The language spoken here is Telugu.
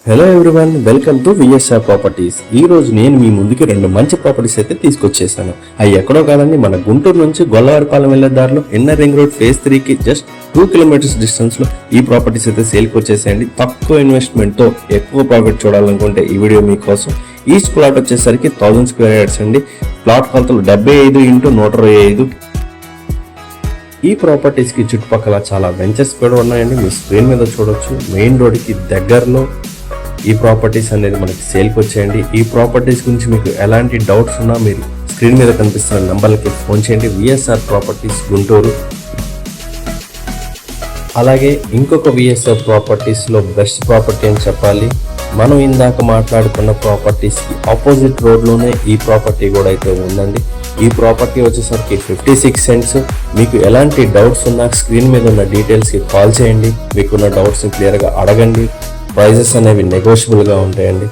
Hello everyone, welcome to VSR properties. ఈ రోజు నేను మీ ముందుకి రెండు మంచి ప్రాపర్టీస్ అయితే తీసుకొచ్చేసాను. అవి ఎక్కడో కాదండి, మన గుంటూరు నుంచి గొల్లవారిపాలెం వెళ్లే దారిలో ఇన్నర్ రింగ్ రోడ్ ఫేజ్ 3కి జస్ట్ 2 కిలోమీటర్స్ డిస్టెన్స్ లో ఈ ప్రాపర్టీస్ అయితే సేల్కి వచ్చేసేయండి. తక్కువ ఇన్వెస్ట్మెంట్ తో ఎక్కువ ప్రాఫిట్ చూడాలనుకుంటే ఈ వీడియో మీకోసం. ఈచ్ ప్లాట్ వచ్చేసరికి 1000 స్క్వేర్ యార్డ్స్ అండి. ప్లాట్ కొలతలు 75x125. ఈ ప్రాపర్టీస్ కి చుట్టుపక్కల చాలా వెంచర్స్ కూడా ఉన్నాయండి. మీ స్క్రీన్ మీద చూడొచ్చు. మెయిన్ రోడ్ కి దగ్గరలో ఈ ప్రాపర్టీస్ అనేది మనకి సేల్కి వచ్చేయండి. ఈ ప్రాపర్టీస్ గురించి మీకు ఎలాంటి డౌట్స్ ఉన్నా మీరు స్క్రీన్ మీద కనిపిస్తున్న నంబర్లకి ఫోన్ చేయండి. VSR properties Guntur. అలాగే ఇంకొక విఎస్ఆర్ ప్రాపర్టీస్లో బెస్ట్ ప్రాపర్టీ అని చెప్పాలి. మనం ఇందాక మాట్లాడుకున్న ప్రాపర్టీస్కి ఆపోజిట్ రోడ్లోనే ఈ ప్రాపర్టీ కూడా అయితే ఉందండి. ఈ ప్రాపర్టీ వచ్చేసరికి 56 సెంట్స్. మీకు ఎలాంటి డౌట్స్ ఉన్నా స్క్రీన్ మీద ఉన్న డీటెయిల్స్కి కాల్ చేయండి. మీకున్న డౌట్స్ని క్లియర్గా అడగండి. ప్రైజెస్ అనేవి నెగోషియబుల్గా ఉంటాయండి.